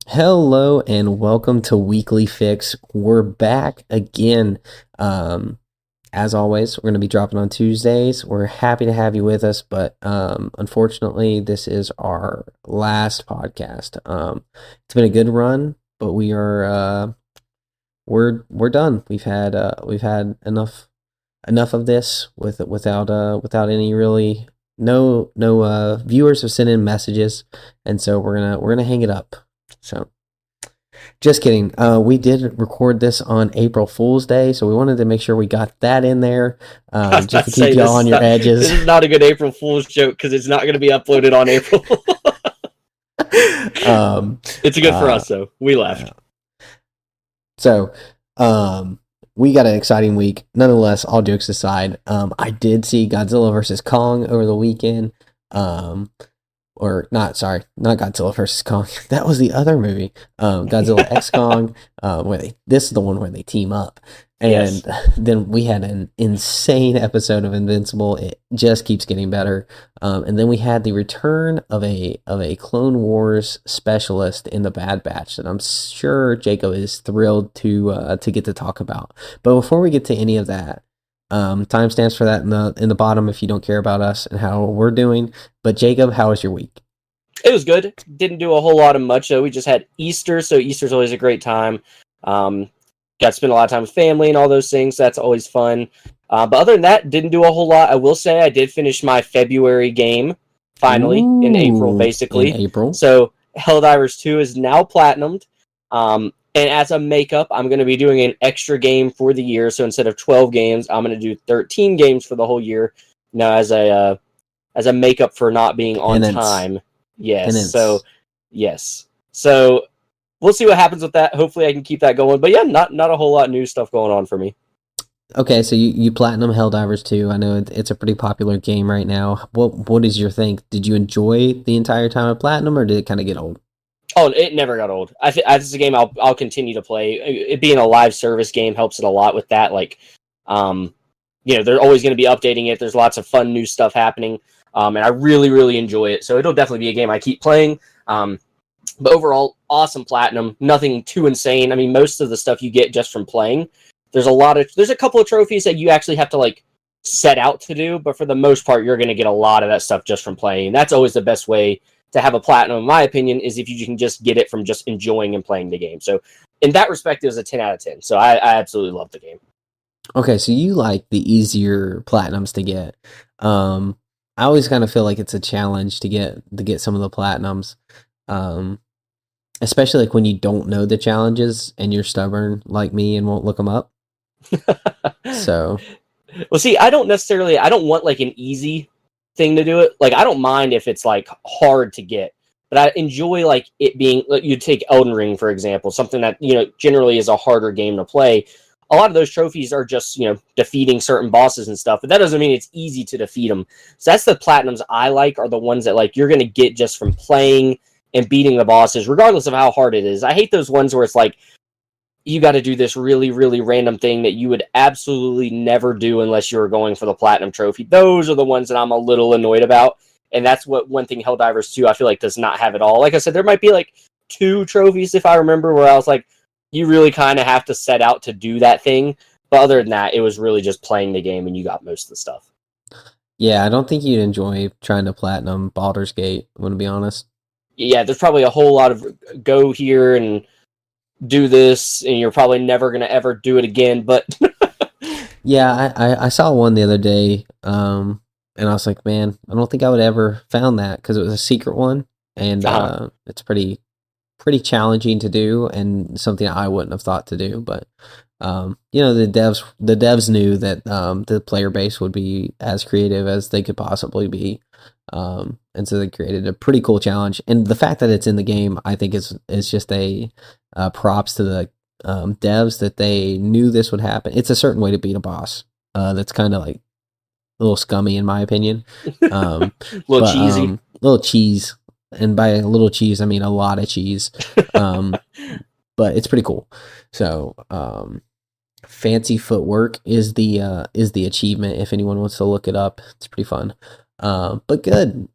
Hello and welcome to Weekly Fix. We're back again. Um, as always, we're going to be dropping on Tuesdays. We're happy to have you with us, but unfortunately, this is our last podcast. It's been a good run, but we're done. We've had enough of this without any really no viewers have sent in messages, and so we're gonna hang it up. So, just kidding. We did record this on April Fool's Day, so we wanted to make sure we got that in there, I was just about to to keep say y'all on your this edges. is not a good April Fool's joke because it's not going to be uploaded on April. um, It's good for uh, us though. We left. so, we got an exciting week. Nonetheless, all jokes aside, I did see Godzilla versus Kong over the weekend. Um, or not, sorry, not Godzilla versus Kong. That was the other movie, Godzilla X Kong, this is the one where they team up. And Yes. then we had an insane episode of Invincible. It just keeps getting better. And then we had the return of a Clone Wars specialist in the Bad Batch that I'm sure Jacob is thrilled to get to talk about. But before we get to any of that, timestamps for that in the bottom if you don't care about us and how we're doing. But Jacob, how was your week? It was good. Didn't do a whole lot of much though. We just had Easter, so Easter's always a great time. Got to spend a lot of time with family and all those things. So that's always fun. But other than that, didn't do a whole lot. I will say I did finish my February game finally in April, Ooh, in basically. April. So Helldivers 2 is now platinumed. And as a makeup, I'm going to be doing an extra game for the year. So instead of 12 games, I'm going to do 13 games for the whole year. Now, as a makeup for not being on Penance. time. Yes. Penance. So yes. So we'll see what happens with that. Hopefully, I can keep that going. But yeah, not a whole lot of new stuff going on for me. Okay, so you platinum Helldivers 2. I know it's a pretty popular game right now. What is your think? Did you enjoy the entire time of platinum, or did it kind of get old? Oh, it never got old. This is a game I'll continue to play. It being a live service game helps it a lot with that. Like, they're always going to be updating it. There's lots of fun new stuff happening, and I really really enjoy it. So it'll definitely be a game I keep playing. But overall, awesome platinum. Nothing too insane. I mean, most of the stuff you get just from playing. There's a couple of trophies that you actually have to like set out to do, but for the most part, you're going to get a lot of that stuff just from playing. That's always the best way to have a platinum, in my opinion, is if you can just get it from just enjoying and playing the game. So in that respect, it was a 10 out of 10. So I absolutely love the game. Okay, so you like the easier platinums to get. I always kind of feel like it's a challenge to get some of the platinums. Um, Especially like when you don't know the challenges and you're stubborn like me and won't look them up. So, Well, see, I don't want like an easy thing to do it. Like, I don't mind if it's like hard to get, but I enjoy like it being, like, you take Elden Ring, for example, something that, generally is a harder game to play. A lot of those trophies are just, defeating certain bosses and stuff, but that doesn't mean it's easy to defeat them. So that's the platinums I like, are the ones that like you're going to get just from playing and beating the bosses, regardless of how hard it is. I hate those ones where it's like, you got to do this really, really random thing that you would absolutely never do unless you were going for the platinum trophy. Those are the ones that I'm a little annoyed about. And that's what one thing Helldivers 2, I feel like, does not have at all. Like I said, there might be like 2 trophies, if I remember, where I was like, you really kind of have to set out to do that thing. But other than that, it was really just playing the game and you got most of the stuff. yeah, I don't think you'd enjoy trying to platinum Baldur's Gate, I'm going to be honest. Yeah, there's probably a whole lot of go here and do this, and you're probably never going to ever do it again. But Yeah, I saw one the other day, and I was like, man, I don't think I would ever found that because it was a secret one, and it's pretty challenging to do and something I wouldn't have thought to do. But the devs knew that the player base would be as creative as they could possibly be, and so they created a pretty cool challenge. And the fact that it's in the game, I think is just a props to the devs that they knew this would happen. It's a certain way to beat a boss. That's kind of like a little scummy in my opinion. a little cheesy. Little cheese, and by a little cheese, I mean a lot of cheese. But it's pretty cool. So, fancy footwork is the achievement. If anyone wants to look it up, it's pretty fun. But good.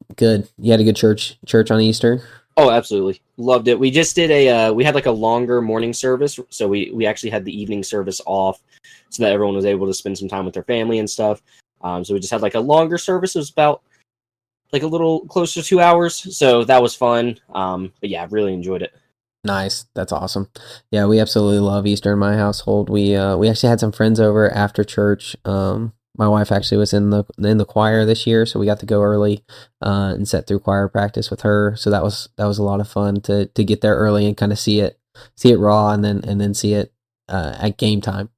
You had a good church on Easter. Oh, absolutely. Loved it. We just did we had like a longer morning service. So we actually had the evening service off so that everyone was able to spend some time with their family and stuff. So we just had like a longer service. It was about like a little close to 2 hours. So that was fun. But yeah, I really enjoyed it. Nice. That's awesome. Yeah, we absolutely love Easter in my household. We actually had some friends over after church. My wife actually was in the choir this year, so we got to go early and sit through choir practice with her. So that was a lot of fun to get there early and kind of see it raw, and then see it at game time,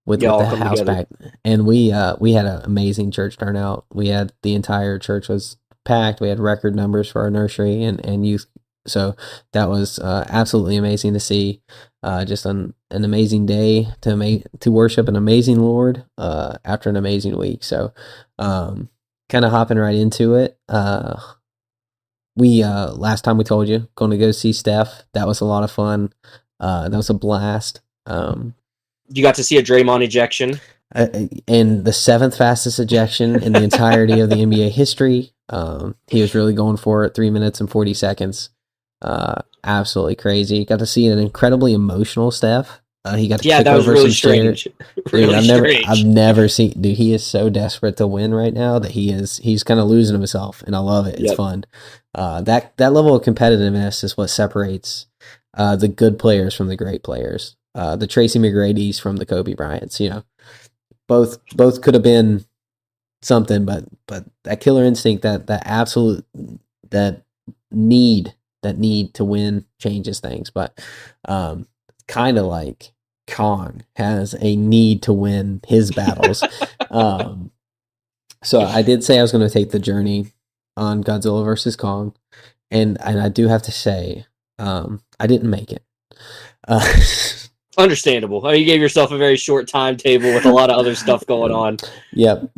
with Yeah, the all come house together. packed. And we had an amazing church turnout. We had the entire church was packed. We had record numbers for our nursery and youth. So that was absolutely amazing to see. Just an amazing day to worship an amazing Lord after an amazing week. So, kind of hopping right into it. We last time we told you going to go see Steph. That was a lot of fun. That was a blast. You got to see a Draymond ejection. And the seventh fastest ejection in the entirety of the NBA history. He was really going for it. 3 minutes and 40 seconds. Absolutely crazy. Got to see an incredibly emotional Steph. He got to Yeah, kick that was over really some chairs. strange. Dude, Really I've strange. never seen. Dude, he is so desperate to win right now that he's kind of losing himself, and I love it. It's Yep. fun. That level of competitiveness is what separates the good players from the great players. The Tracy McGrady's from the Kobe Bryants. Both could have been something, but that killer instinct, that absolute that need that need to win changes things. But kind of like Kong has a need to win his battles. So I did say I was going to take the journey on Godzilla versus Kong, and I do have to say I didn't make it. Understandable. You gave yourself a very short timetable with a lot of other stuff going on. Yep,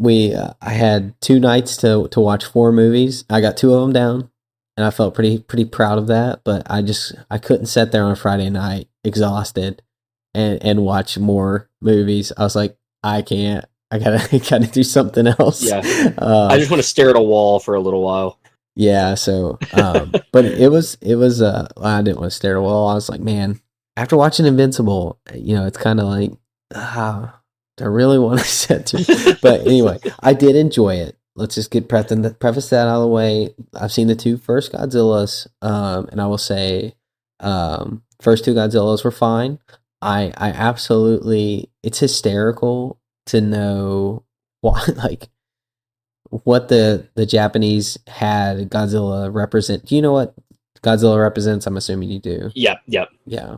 I had 2 nights to watch 4 movies. I got 2 of them down, and I felt pretty proud of that. But I couldn't sit there on a Friday night exhausted and watch more movies. I was like, I can't. I gotta do something else. Yeah. I just want to stare at a wall for a little while. Yeah. So, but it was I didn't want to stare at a wall. I was like, man, after watching Invincible, it's kind of like, do I really want to sit through? But anyway, I did enjoy it. Let's just preface that out of the way. I've seen the 2 first Godzillas, and I will say, first 2 Godzillas were fine. I absolutely, it's hysterical to know what the Japanese had Godzilla represent. Do you know what Godzilla represents? I'm assuming you do. Yep. Yeah.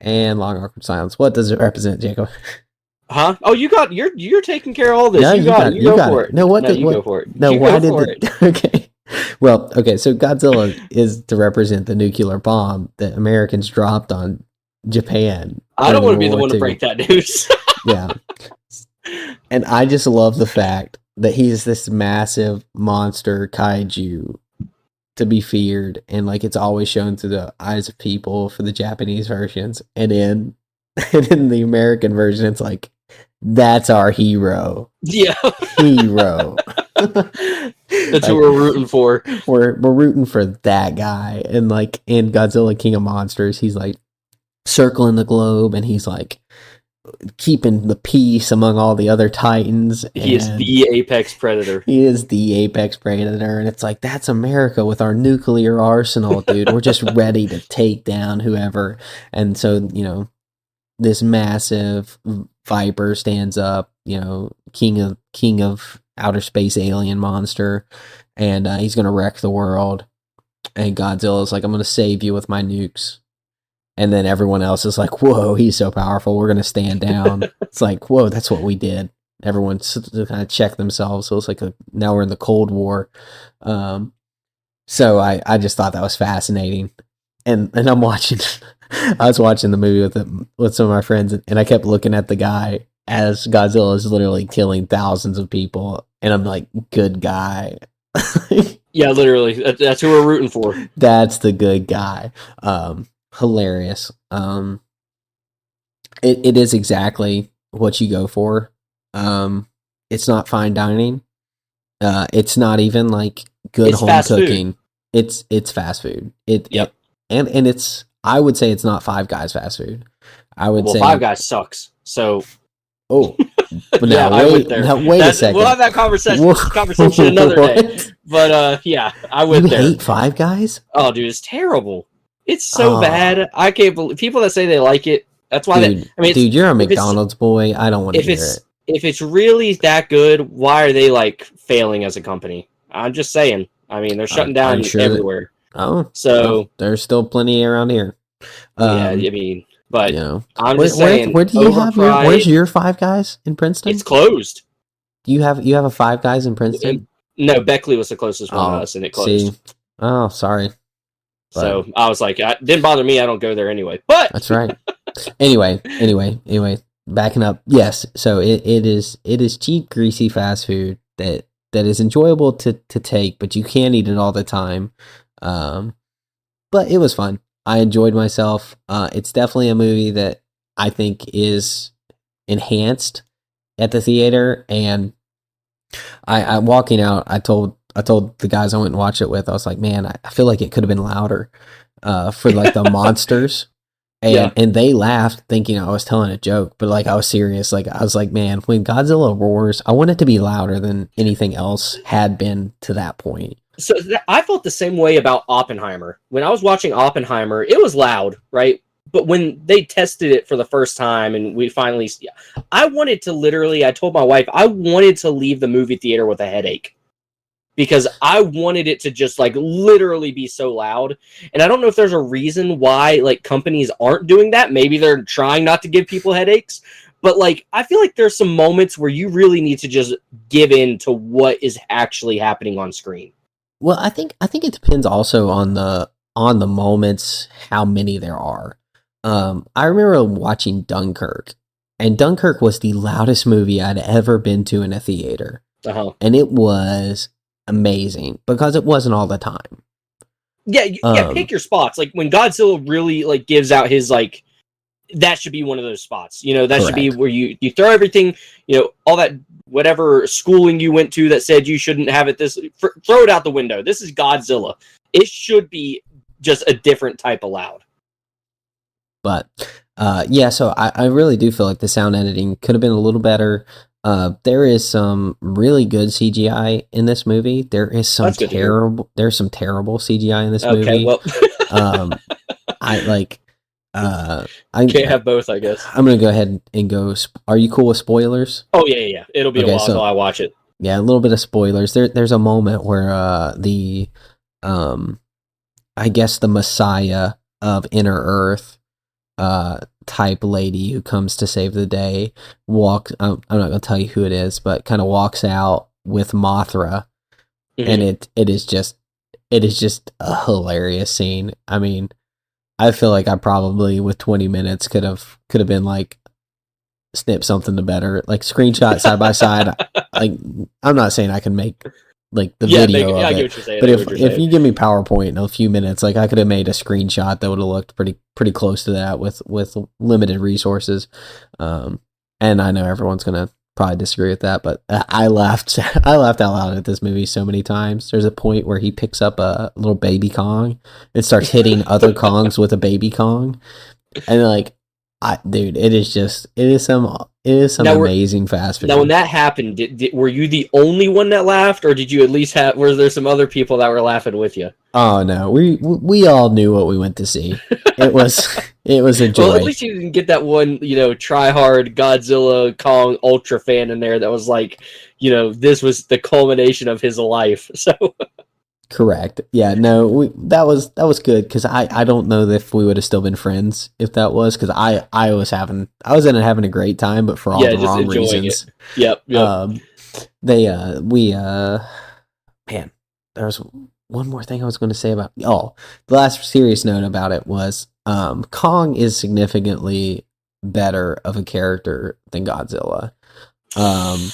And long awkward silence. What does it represent, Jacob? Huh? Oh, you're taking care of all this. No, you got it. You go for it. No, what? You go for it. No, you why go for did it. Okay. Well, okay. So Godzilla is to represent the nuclear bomb that Americans dropped on Japan. I don't want to be the World one War to II. break that news. Yeah. And I just love the fact that he's this massive monster kaiju to be feared, and like it's always shown through the eyes of people for the Japanese versions, and in the American version, it's like that's our hero. Yeah. Hero. That's who we're rooting for. We're rooting for that guy, and like in Godzilla King of Monsters, he's like circling the globe, and he's like keeping the peace among all the other titans. He is the apex predator. He is the apex predator, and it's like that's America with our nuclear arsenal, dude. We're just ready to take down whoever. And so, this massive viper stands up, king of outer space alien monster, and he's gonna wreck the world. And Godzilla's like, I'm gonna save you with my nukes. And then everyone else is like, whoa, he's so powerful, we're going to stand down. It's like, whoa, that's what we did. Everyone kind of checked themselves. So it's like, now we're in the Cold War. So I just thought that was fascinating. And I'm watching, I was watching the movie with some of my friends, and I kept looking at the guy as Godzilla is literally killing thousands of people. And I'm like, good guy. Yeah, literally. That's who we're rooting for. That's the good guy. Hilarious. It is exactly what you go for. It's not fine dining. It's not even like good It's home fast food. cooking. It's fast food. Yep. And it's, I would say it's not Five Guys fast food. I would Well, say, Five Guys sucks. So oh, but yeah, now I went wait, there. now wait a second. We'll have that conversation another day. But yeah, I went You there. hate Five Guys? Oh, dude, it's terrible. It's so bad. I can't believe people that say they like it. That's why dude, dude, you're a McDonald's boy. I don't want to hear it. If it's really that good, why are they like failing as a company? I'm just saying. I mean, they're shutting down everywhere. There's still plenty around here. Yeah, I mean, but you know, I'm just saying. Where do you have where's your Five Guys in Princeton? It's closed. You have a Five Guys in Princeton? No, Beckley was the closest one to us, and it closed. See? Oh, sorry. So I was like, it didn't bother me. I don't go there anyway. But that's right. Anyway, backing up. Yes, so it is cheap, greasy fast food that is enjoyable to take, but you can't eat it all the time. But it was fun. I enjoyed myself. It's definitely a movie that I think is enhanced at the theater. And I'm walking out. I told the guys I went and watched it with, I was like, man, I feel like it could have been louder for like the monsters. And they laughed thinking I was telling a joke, but like I was serious. Like I was like, man, when Godzilla roars, I want it to be louder than anything else had been to that point. So I felt the same way about Oppenheimer. When I was watching Oppenheimer, it was loud, right? But when they tested it for the first time and we finally, I wanted to literally, I told my wife, I wanted to leave the movie theater with a headache. Because I wanted it to just like literally be so loud. And I don't know if there's a reason why like companies aren't doing that. Maybe they're trying not to give people headaches. But like I feel like there's some moments where you really need to just give in to what is actually happening on screen. Well, I think it depends also on the moments, how many there are. I remember watching Dunkirk, and Dunkirk was the loudest movie I'd ever been to in a theater. And it was amazing because it wasn't all the time. Yeah, pick your spots. Like when Godzilla really like gives out his like, that should be one of those spots. You know, that should be where you throw everything. You know, all that whatever schooling you went to that said you shouldn't have it. Throw it out the window. This is Godzilla. It should be just a different type of loud. But so I really do feel like the sound editing could have been a little better. There is some really good CGI in this movie. There's some terrible CGI in this movie. Well, I can't have both, I guess. I'm gonna go ahead and go. Are you cool with spoilers? Oh yeah. It'll be a while until I watch it. Yeah, a little bit of spoilers. There's a moment where I guess the Messiah of Inner Earth type lady who comes to save the day walks. I'm not gonna tell you who it is, but kind of walks out with Mothra, and it is just a hilarious scene. I mean, I feel like I probably with 20 minutes could have been like snip something to better, like screenshot side by side. Like I'm not saying I can make like the video of it, but if you give me PowerPoint in a few minutes, like I could have made a screenshot that would have looked pretty close to that with limited resources. And I know everyone's gonna probably disagree with that, but I laughed out loud at this movie so many times. There's a point where he picks up a little baby Kong and starts hitting other Kongs with a baby Kong, and like, dude, it is some amazing fast food. Now, when that happened, were you the only one that laughed, or did you at least were there some other people that were laughing with you? Oh no, we all knew what we went to see. It was a joy. Well, at least you didn't get that one, try hard Godzilla Kong ultra fan in there that was like, this was the culmination of his life. So correct. Yeah, no, that was good because I don't know if we would have still been friends if that was, because I was having a great time, but for all the wrong reasons. Yep. Man, there's one more thing I was going to say about the last serious note about it was Kong is significantly better of a character than Godzilla. And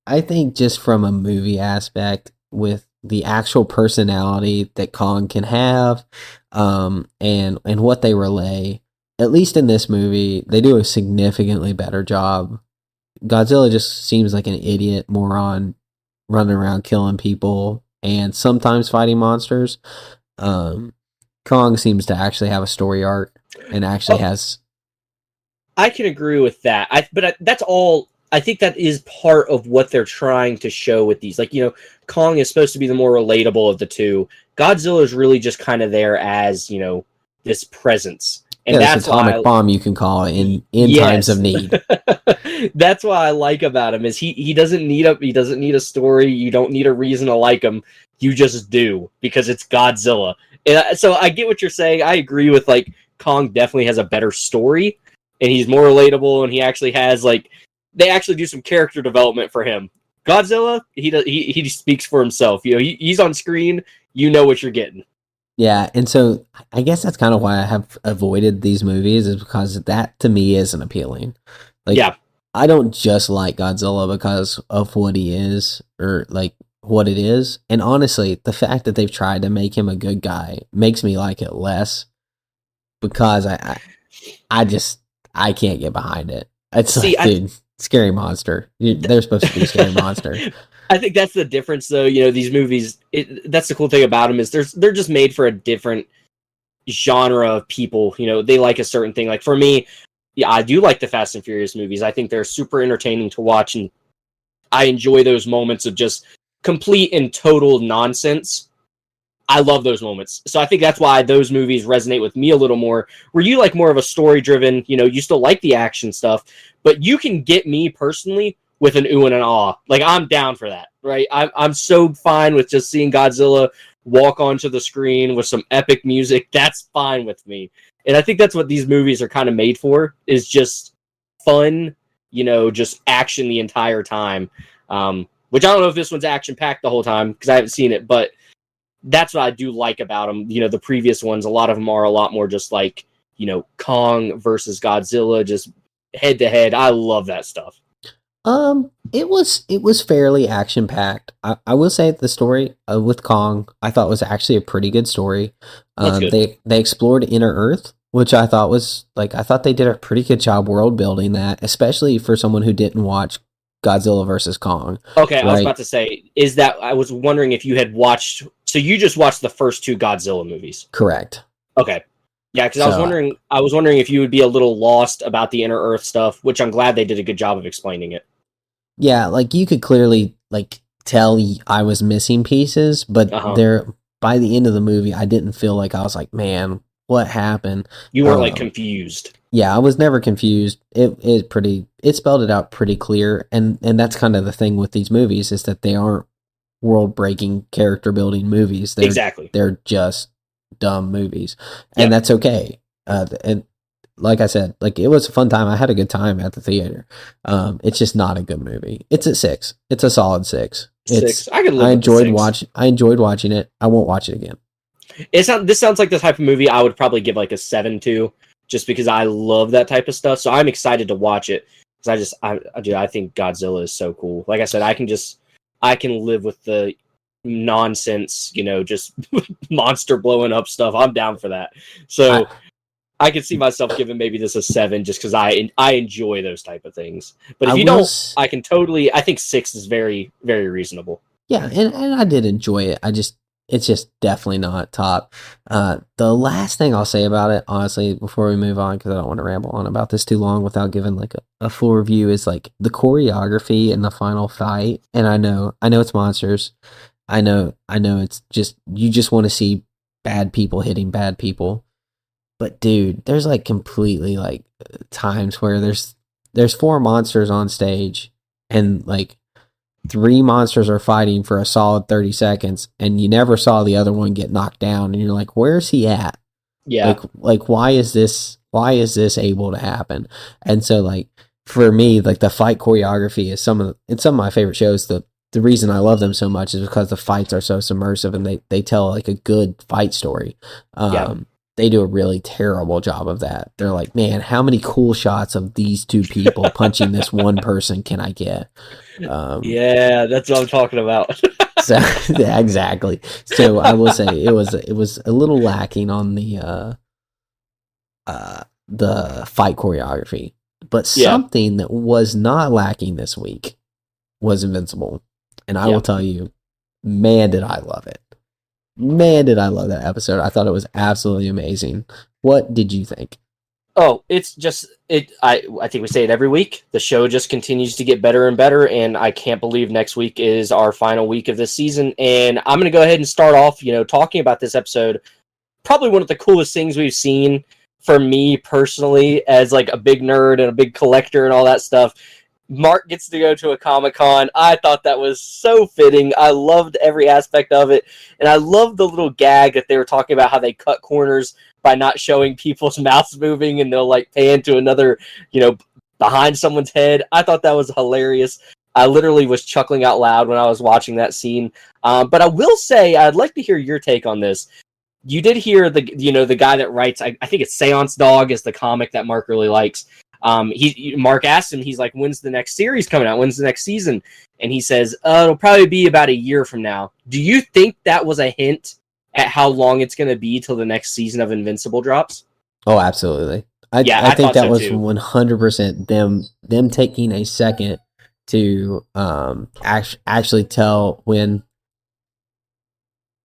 I think just from a movie aspect, with the actual personality that Kong can have, and what they relay, at least in this movie, they do a significantly better job. Godzilla just seems like an idiot, moron, running around killing people and sometimes fighting monsters. Kong seems to actually have a story arc and actually has. I can agree with that. But that's all. I think that is part of what they're trying to show with these. Like, Kong is supposed to be the more relatable of the two. Godzilla is really just kind of there as, this presence. And This that's atomic why bomb you can call it in times of need. That's what I like about him is he doesn't need a story. You don't need a reason to like him. You just do because it's Godzilla. And so I get what you're saying. I agree with like Kong definitely has a better story and he's more relatable and he actually has like they actually do some character development for him. Godzilla, he speaks for himself. He's on screen. You know what you're getting. Yeah, and so I guess that's kind of why I have avoided these movies is because that to me isn't appealing. Like, Yeah. I don't just like Godzilla because of what he is or like what it is. And honestly, the fact that they've tried to make him a good guy makes me like it less because I can't get behind it. It's dude, scary monster. They're supposed to be a scary monster. I think that's the difference, though. These movies. That's the cool thing about them is they're just made for a different genre of people. They like a certain thing. Like for me, yeah, I do like the Fast and Furious movies. I think they're super entertaining to watch, and I enjoy those moments of just complete and total nonsense. I love those moments. So I think that's why those movies resonate with me a little more. Where you like more of a story-driven, you still like the action stuff, but you can get me personally with an ooh and an ah. Like, I'm down for that, right? I'm so fine with just seeing Godzilla walk onto the screen with some epic music. That's fine with me. And I think that's what these movies are kind of made for, is just fun, just action the entire time. Which I don't know if this one's action-packed the whole time, because I haven't seen it, but that's what I do like about them. The previous ones, a lot of them are a lot more just like, Kong versus Godzilla, just head-to-head. I love that stuff. It was fairly action packed. I will say the story with Kong I thought was actually a pretty good story. That's good. They explored Inner Earth, which I thought was like I thought they did a pretty good job world building that, especially for someone who didn't watch Godzilla versus Kong. Okay, right? I was about to say, I was wondering if you had watched. So you just watched the first two Godzilla movies, Correct. Okay. Yeah, because I was wondering if you would be a little lost about the Inner Earth stuff, which I'm glad they did a good job of explaining it. Yeah, like you could clearly like tell I was missing pieces, but there by the end of the movie, I didn't feel like I was like, man, what happened? You weren't like confused. Yeah, I was never confused. It spelled it out pretty clear, and that's kind of the thing with these movies is that they aren't world breaking character building movies. Exactly. They're just dumb movies, and that's okay. And like I said, like it was a fun time. I had a good time at the theater. It's just not a good movie. It's at 6. It's a solid 6. I could live I enjoyed watching it. I won't watch it again. This sounds like the type of movie I would probably give like a 7 to, just because I love that type of stuff. So I'm excited to watch it because I think Godzilla is so cool. Like I said, I can live with the nonsense, just monster blowing up stuff. I'm down for that. So I could see myself giving maybe this a 7 just because I enjoy those type of things. But if you don't, I think 6 is very, very reasonable. Yeah, and I did enjoy it. It's just definitely not top. The last thing I'll say about it, honestly, before we move on, because I don't want to ramble on about this too long without giving like a full review, is like the choreography in the final fight. And I know it's monsters. I know it's just you just want to see bad people hitting bad people. But dude, there's like completely like times where there's 4 monsters on stage and like 3 monsters are fighting for a solid 30 seconds and you never saw the other one get knocked down and you're like, where's he at? Yeah. Like why is this able to happen? And so like for me, like the fight choreography is some of my favorite shows. The reason I love them so much is because the fights are so submersive and they tell like a good fight story. They do a really terrible job of that. They're like, man, how many cool shots of these 2 people punching this one person can I get? Yeah, that's what I'm talking about. So yeah, exactly. So I will say it was a little lacking on the fight choreography, but something that was not lacking this week was Invincible. And I Yeah. will tell you, man, did I love it. Man, did I love that episode. I thought it was absolutely amazing. What did you think? Oh, it's just it. I think we say it every week. The show just continues to get better and better, and I can't believe next week is our final week of this season. And I'm going to go ahead and start off, talking about this episode. Probably one of the coolest things we've seen for me personally, as like a big nerd and a big collector and all that stuff. Mark gets to go to a Comic-Con. I thought that was so fitting. I loved every aspect of it. And I loved the little gag that they were talking about how they cut corners by not showing people's mouths moving and they'll like pan to another, behind someone's head. I thought that was hilarious. I literally was chuckling out loud when I was watching that scene. But I will say, I'd like to hear your take on this. You did hear the guy that writes, I think it's Seance Dog is the comic that Mark really likes. Mark asked him, he's like, when's the next series coming out? When's the next season? And he says, it'll probably be about a year from now. Do you think that was a hint at how long it's going to be till the next season of Invincible drops? Oh, absolutely. I think that was 100% them taking a second to actually tell when.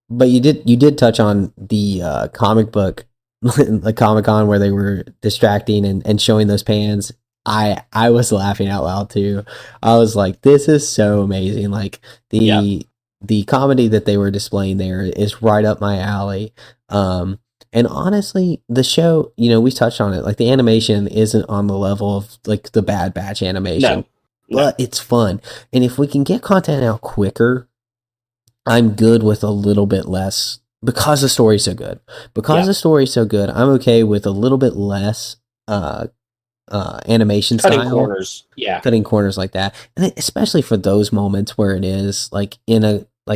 But you did touch on the comic book, the Comic-Con where they were distracting and showing those pans. I was laughing out loud too. I was like, this is so amazing. Like the comedy that they were displaying there is right up my alley. And honestly, the show, we touched on it. Like the animation isn't on the level of like the Bad Batch animation, but it's fun. And if we can get content out quicker, I'm good with a little bit less because the story's so good. Because the story's so good, I'm okay with a little bit less animation cutting style. Corners. Yeah. Cutting corners like that. And especially for those moments where it is like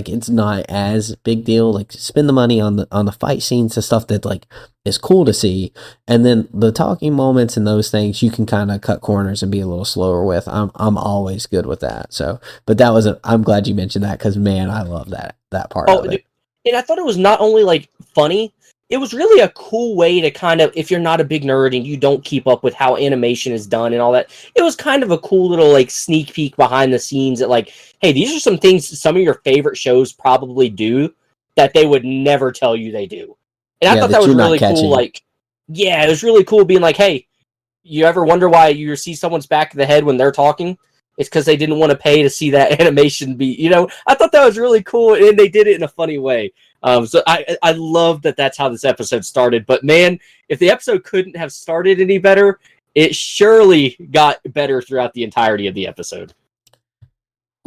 it's not as big deal. Like spend the money on the fight scenes, the stuff that like is cool to see, and then the talking moments and those things you can kind of cut corners and be a little slower with. I'm always good with that. So, but I'm glad you mentioned that because man, I love that part of it. And I thought it was not only like funny, it was really a cool way to kind of, if you're not a big nerd and you don't keep up with how animation is done and all that, it was kind of a cool little like sneak peek behind the scenes that like, hey, these are some things some of your favorite shows probably do that they would never tell you they do. And I thought that was really cool. Like, it was really cool being like, hey, you ever wonder why you see someone's back of the head when they're talking? It's because they didn't want to pay to see that animation be, I thought that was really cool, and they did it in a funny way. So I love that that's how this episode started. But man, if the episode couldn't have started any better, it surely got better throughout the entirety of the episode.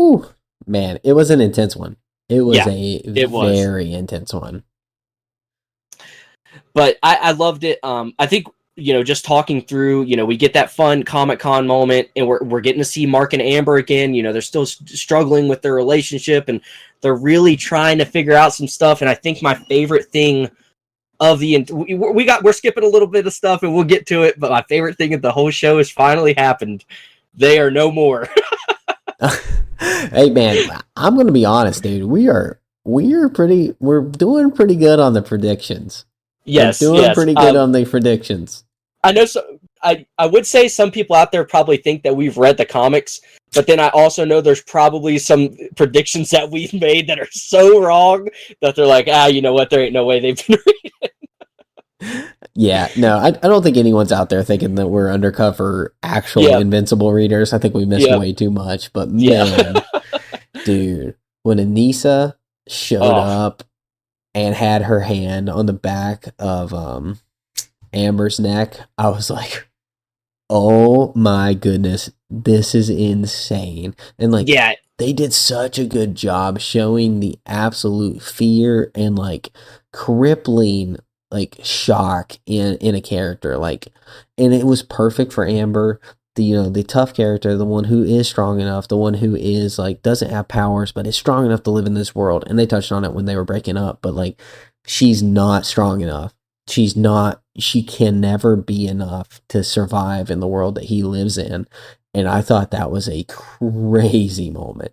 Ooh, man, it was an intense one. It was very intense one. But I loved it. I think, just talking through, we get that fun Comic-Con moment, and we're getting to see Mark and Amber again. They're still struggling with their relationship, and they're really trying to figure out some stuff. And I think my favorite thing of we're skipping a little bit of stuff, and we'll get to it. But my favorite thing of the whole show has finally happened. They are no more. Hey man, I'm gonna be honest, dude. We're doing pretty good on the predictions. Yes, we're doing pretty good on the predictions. I know. So I would say some people out there probably think that we've read the comics, but then I also know there's probably some predictions that we've made that are so wrong that they're like, you know what? There ain't no way they've been reading. Yeah, no, I don't think anyone's out there thinking that we're undercover actual Invincible readers. I think we missed way too much. But man, dude, when Anissa showed up and had her hand on the back of Amber's neck, I was like, oh my goodness, this is insane. And like, they did such a good job showing the absolute fear and like crippling like shock in a character, like, and it was perfect for Amber, the tough character, the one who is strong enough, the one who is like doesn't have powers but is strong enough to live in this world. And they touched on it when they were breaking up, but like she's not strong enough. She can never be enough to survive in the world that he lives in. And I thought that was a crazy moment.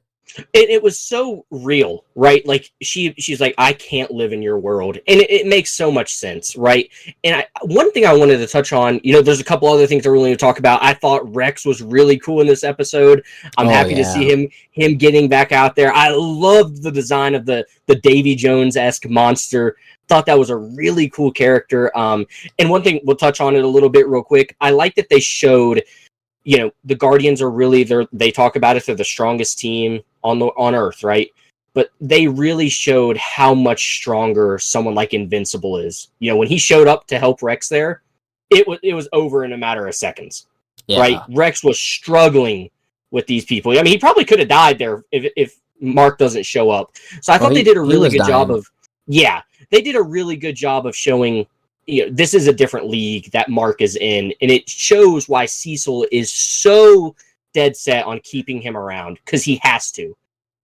it was so real, right? Like she's like, I can't live in your world, and it makes so much sense, right? And one thing I wanted to touch on, there's a couple other things I really want to talk about. I thought Rex was really cool in this episode. I'm Oh happy to see yeah. him getting back out there. I loved the design of the Davy Jones-esque monster. Thought that was a really cool character. And one thing, we'll touch on it a little bit real quick. I like that they showed, the Guardians are really, they talk about it, they're the strongest team on Earth, right? But they really showed how much stronger someone like Invincible is. When he showed up to help Rex there, it was over in a matter of seconds, right? Yeah. Rex was struggling with these people. I mean, he probably could have died there if Mark doesn't show up. So I thought they did a really good job of, they did a really good job of showing, this is a different league that Mark is in, and it shows why Cecil is so dead set on keeping him around, because he has to.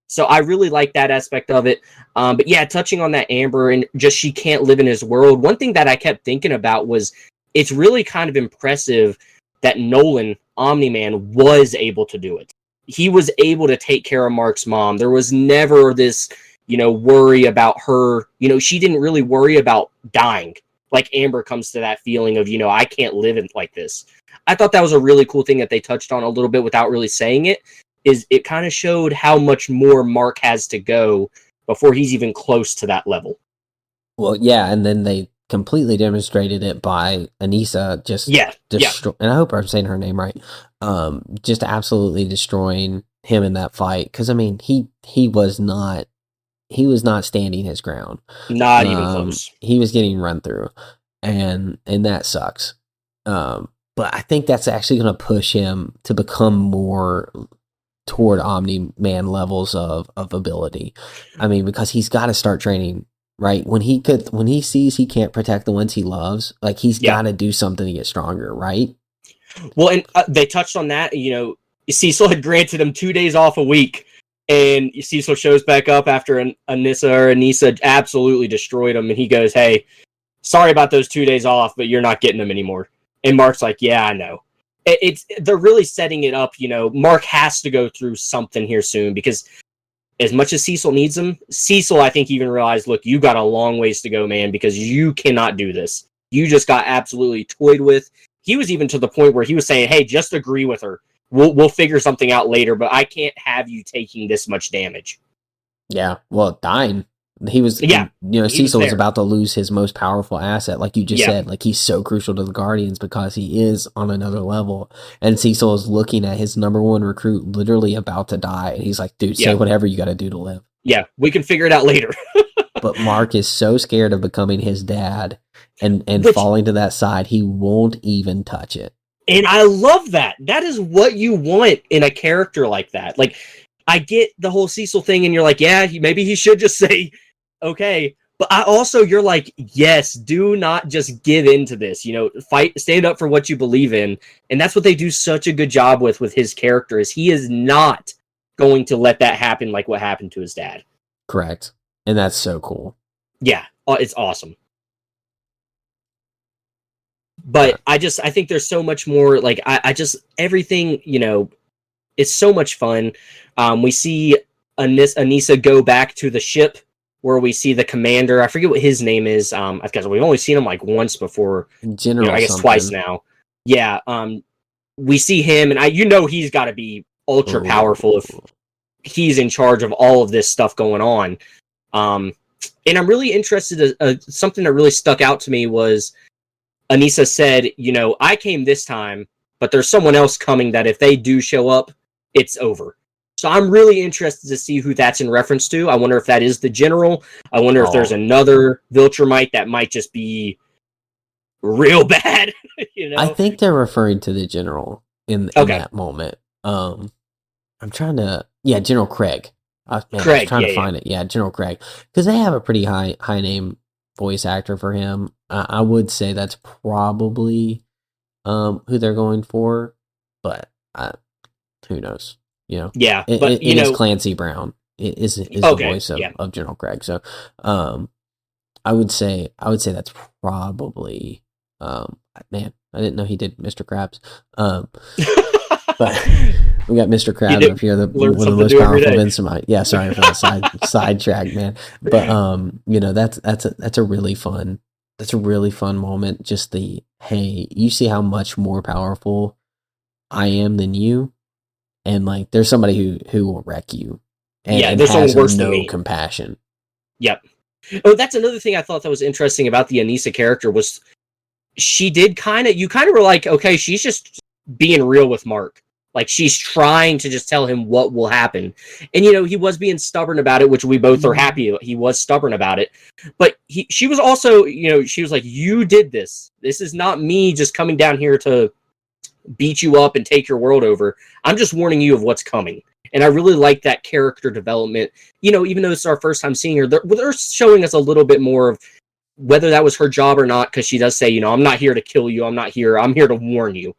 So I really like that aspect of it. But yeah, touching on that Amber and just she can't live in his world. One thing that I kept thinking about was it's really kind of impressive that Nolan, Omni-Man, was able to do it. He was able to take care of Mark's mom. There was never this, worry about her. She didn't really worry about dying. Like Amber comes to that feeling of, I can't live like this. I thought that was a really cool thing that they touched on a little bit without really saying it, is it kind of showed how much more Mark has to go before he's even close to that level. Well, yeah, and then they completely demonstrated it by Anissa just and I hope I'm saying her name right. Just absolutely destroying him in that fight, because I mean he was not standing his ground. Not even close. He was getting run through, and that sucks. But I think that's actually going to push him to become more toward Omni-Man levels of ability. I mean, because he's got to start training, right? When he sees he can't protect the ones he loves, like he's got to do something to get stronger, right? Well, and they touched on that. Cecil had granted him 2 days off a week, and Cecil shows back up after Anissa absolutely destroyed him, and he goes, "Hey, sorry about those 2 days off, but you're not getting them anymore." And Mark's like, "Yeah, I know." They're really setting it up. Mark has to go through something here soon, because as much as Cecil needs him, Cecil, I think, even realized, look, you got a long ways to go, man, because you cannot do this. You just got absolutely toyed with. He was even to the point where he was saying, "Hey, just agree with her. We'll figure something out later, but I can't have you taking this much damage." Yeah, well, dying. He was, Cecil was about to lose his most powerful asset, like you just said. Like, he's so crucial to the Guardians because he is on another level. And Cecil is looking at his number one recruit literally about to die. And he's like, dude, say whatever you got to do to live. Yeah, we can figure it out later. But Mark is so scared of becoming his dad and falling to that side, he won't even touch it. And I love that. That is what you want in a character like that. Like, I get the whole Cecil thing, and you're like, yeah, maybe he should just say, okay. But you're like, yes, do not just give in to this. Fight, stand up for what you believe in. And that's what they do such a good job with his character, is he is not going to let that happen like what happened to his dad. Correct. And that's so cool. Yeah, it's awesome. But I think there's so much more. Like, I just, everything, it's so much fun. We see Anissa go back to the ship where we see the commander. I forget what his name is. Because we've only seen him like once before. General, I guess something. Twice now. Yeah. We see him, and he's got to be ultra powerful if he's in charge of all of this stuff going on. And I'm really interested. Something that really stuck out to me was Anissa said, I came this time, but there's someone else coming that if they do show up, it's over. So I'm really interested to see who that's in reference to. I wonder if that is the general. I wonder if there's another Viltrumite that might just be real bad. I think they're referring to the general in that moment. I'm trying to, General Craig. I was trying to find it. Yeah, General Craig, because they have a pretty high name voice actor for him. I would say that's probably who they're going for, but who knows? Yeah, but it is Clancy Brown. It is the voice of General Craig. So, I would say that's probably man. I didn't know he did Mr. Krabs. But we got Mr. You Krabs do up here, learn one of the something most new every powerful day. Vegemite. Yeah, sorry for the sidetrack, man. But that's a really fun moment. Just the, hey, you see how much more powerful I am than you, and like there's somebody who will wreck you, Yeah, and there's someone has worse than no me. compassion. Yep. Oh, that's another thing I thought that was interesting about the Anissa character was she did you kind of were like, okay, she's just being real with Mark. Like she's trying to just tell him what will happen. And he was being stubborn about it, which we both are happy he was stubborn about it. But she was also, she was like, you did this. This is not me just coming down here to beat you up and take your world over. I'm just warning you of what's coming. And I really like that character development. Even though it's our first time seeing her, they're showing us a little bit more of whether that was her job or not, because she does say, I'm not here to kill you. I'm here to warn you.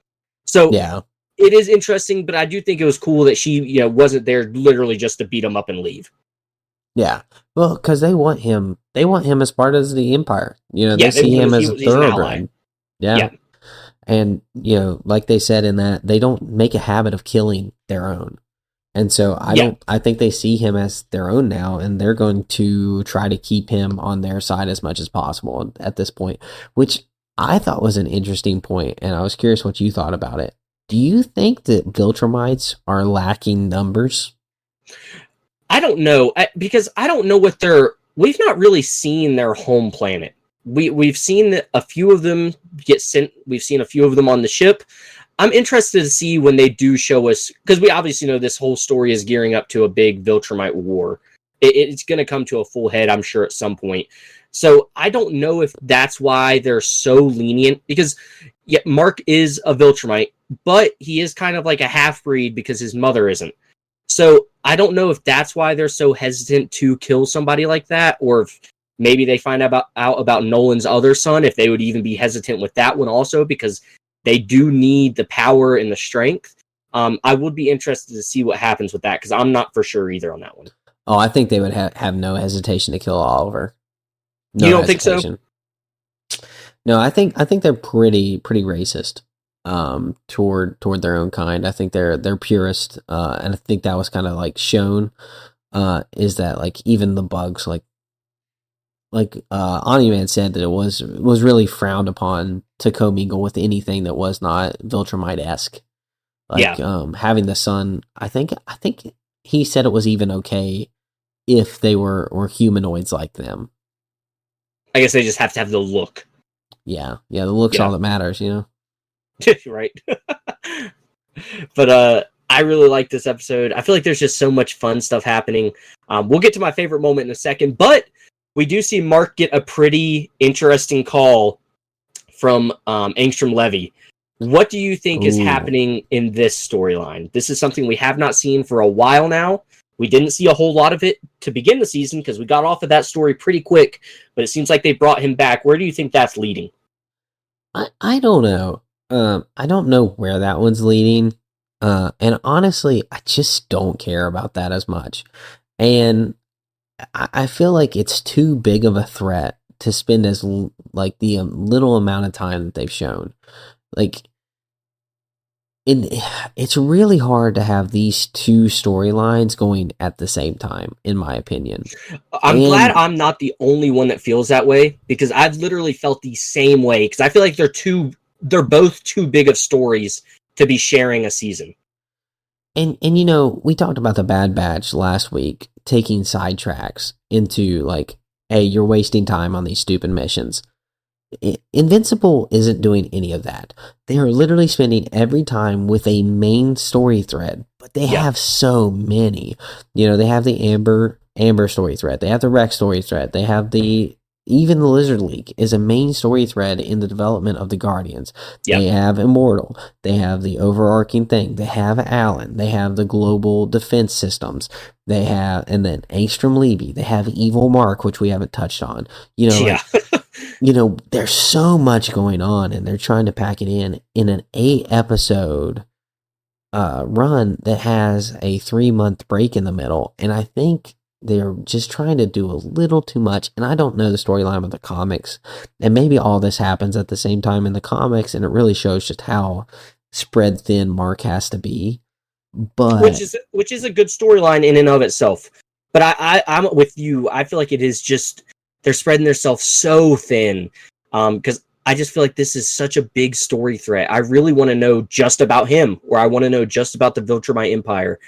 So Yeah, it is interesting, but I do think it was cool that she, wasn't there literally just to beat him up and leave. yeah. Well, because they want him as part of the Empire. They Yeah, see him as a he's an ally. thoroughbred. Yeah. Yeah. And, like they said in that, they don't make a habit of killing their own. And so I think they see him as their own now, and they're going to try to keep him on their side as much as possible at this point, which I thought was an interesting point, and I was curious what you thought about it. Do you think that Viltrumites are lacking numbers? I don't know, because I don't know we've not really seen their home planet. We've seen a few of them get sent. We've seen a few of them on the ship. I'm interested to see when they do show us, because we obviously know this whole story is gearing up to a big Viltrumite war. It's going to come to a full head, I'm sure, at some point. So I don't know if that's why they're so lenient, because Mark is a Viltrumite, but he is kind of like a half-breed because his mother isn't. So I don't know if that's why they're so hesitant to kill somebody like that, or if maybe they find out about Nolan's other son, if they would even be hesitant with that one also, because they do need the power and the strength. I would be interested to see what happens with that, because I'm not for sure either on that one. Oh, I think they would have no hesitation to kill Oliver. No You don't hesitation. Think so? No, I think they're pretty racist toward their own kind. I think they're purist, and I think that was kind of like shown is that like even the bugs like Oniman said that it was really frowned upon to commingle with anything that was not Viltrumite-esque. Like having the son, I think he said it was even okay if they were humanoids like them. I guess they just have to have the look. Yeah, the look's all that matters, Right. But I really like this episode. I feel like there's just so much fun stuff happening. We'll get to my favorite moment in a second, but we do see Mark get a pretty interesting call from Angstrom Levy. What do you think is happening in this storyline? This is something we have not seen for a while now. We didn't see a whole lot of it to begin the season because we got off of that story pretty quick, but it seems like they brought him back. Where do you think that's leading? I don't know. I don't know where that one's leading. And honestly, I just don't care about that as much. And I feel like it's too big of a threat to spend as like the little amount of time that they've shown. Like, it's really hard to have these two storylines going at the same time, in my opinion. I'm glad I'm not the only one that feels that way, because I've literally felt the same way, because I feel like they're both too big of stories to be sharing a season. And we talked about the Bad Batch last week, taking sidetracks into like, hey, you're wasting time on these stupid missions. Invincible isn't doing any of that. They are literally spending every time with a main story thread, but they have so many. They have the Amber story thread. They have the Rex story thread. They have even the Lizard League is a main story thread in the development of the Guardians. Yep. They have Immortal. They have the overarching thing. They have Alan. They have the global defense systems. They have, and then Angstrom Levy. They have Evil Mark, which we haven't touched on. There's so much going on, and they're trying to pack it in an 8-episode run that has a 3-month break in the middle. And I think they're just trying to do a little too much. And I don't know the storyline of the comics. And maybe all this happens at the same time in the comics, and it really shows just how spread thin Mark has to be. which But is a good storyline in and of itself. But I'm with you. I feel like it is just they're spreading themselves so thin. Because I just feel like this is such a big story threat. I really want to know just about him, or I want to know just about the Viltrumite Empire.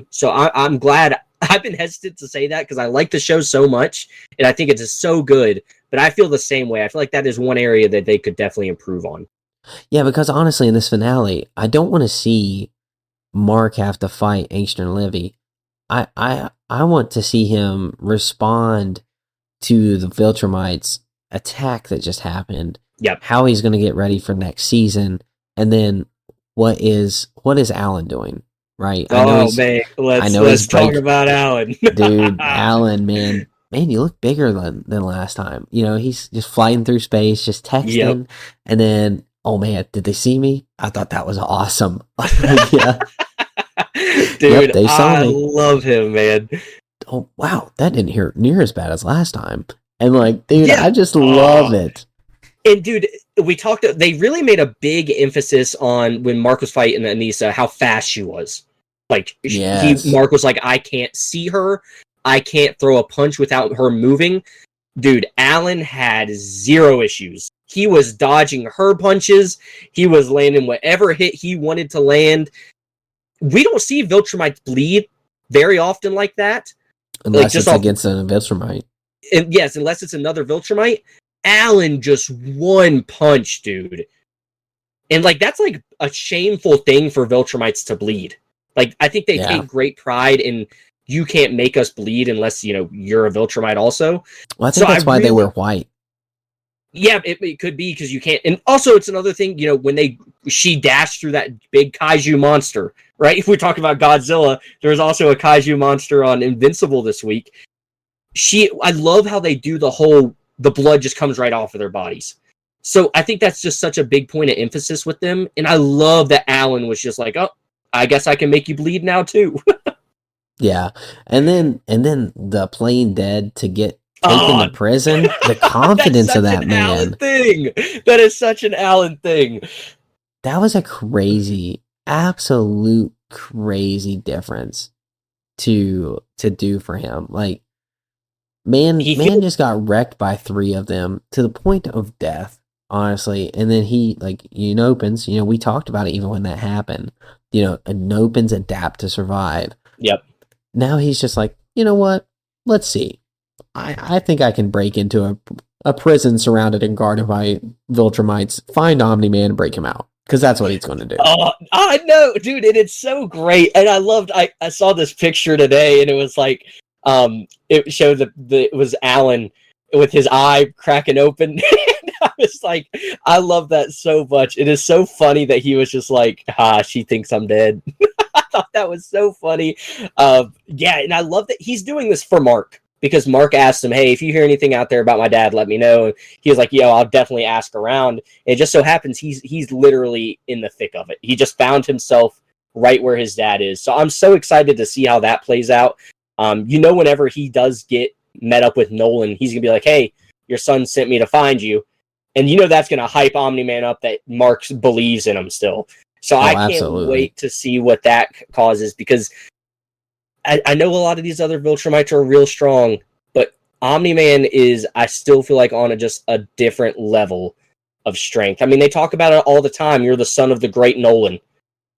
So I'm glad. I've been hesitant to say that because I like the show so much, and I think it's just so good. But I feel the same way. I feel like that is one area that they could definitely improve on. yeah, because honestly, in this finale, I don't want to see Mark have to fight Angstrom Levy. I want to see him respond to the Viltrumites attack that just happened. Yep. How he's going to get ready for next season, and then what is Alan doing? Right? Man, let's talk about Alan, dude. Alan, man, you look bigger than last time. You know, he's just flying through space, just texting, and then oh man, did they see me? I thought that was awesome. Yeah. Dude, they saw me. I love him, man. Oh wow, that didn't hear near as bad as last time. And like, dude, I just love it. And dude, we talked. They really made a big emphasis on when Mark was fighting Anissa, how fast she was. Like, Mark was like, I can't see her. I can't throw a punch without her moving. Dude, Alan had zero issues. He was dodging her punches. He was landing whatever hit he wanted to land. We don't see Viltrumites bleed very often like that. Unless it's against an Viltrumite. And yes, unless it's another Viltrumite. Alan just one punch, dude. And like that's like a shameful thing for Viltrumites to bleed. Like I think they take great pride in you can't make us bleed unless, you know, you're a Viltrumite also. Well, I think that's why they wear white. Yeah, it could be because you can't. And also it's another thing, you know, when she dashed through that big kaiju monster, right? If we talk about Godzilla, there's also a kaiju monster on Invincible this week. I love how they do the blood just comes right off of their bodies. So I think that's just such a big point of emphasis with them. And I love that Alan was just like, oh, I guess I can make you bleed now too. Yeah. And then the playing dead to get taken to prison, the confidence of that man. Alan thing. That is such an Alan thing. That was a crazy, absolute crazy difference to do for him. Like, man just got wrecked by 3 of them to the point of death, honestly. And then he, like, Nopens, you know, we talked about it even when that happened. You know, Nopens adapt to survive. Yep. Now he's just like, you know what? Let's see. I think I can break into a prison surrounded and guarded by Viltrumites, find Omni-Man, and break him out. Because that's what he's going to do. Oh, I know, dude, and it's so great. And I saw this picture today, and it was like, it showed it was Alan with his eye cracking open. And I was like, I love that so much. It is so funny that he was just like, she thinks I'm dead. I thought that was so funny. Yeah, and I love that he's doing this for Mark. Because Mark asked him, hey, if you hear anything out there about my dad, let me know. And he was like, yo, I'll definitely ask around. And it just so happens he's literally in the thick of it. He just found himself right where his dad is. So I'm so excited to see how that plays out. You know, whenever he does get met up with Nolan, he's going to be like, hey, your son sent me to find you. And you know that's going to hype Omni-Man up that Mark believes in him still. So I can't wait to see what that causes because I know a lot of these other Viltrumites are real strong, but Omni-Man is, I still feel like, on just a different level of strength. I mean, they talk about it all the time. You're the son of the great Nolan.